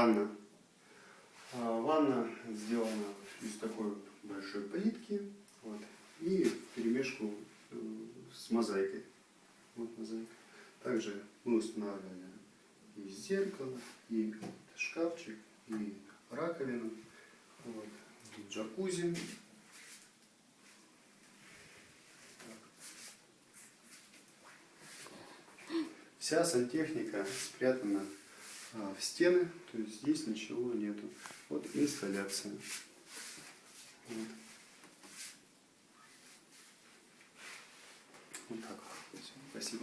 ванна. Ванна сделана из такой большой плитки, вот, и вперемешку с мозаикой. Вот мозаика. Также мы устанавливали и зеркало, и шкафчик, и раковину, вот, и джакузи. Вся сантехника спрятана в стены, то есть здесь ничего нету. Вот инсталляция. Вот, вот так. Спасибо.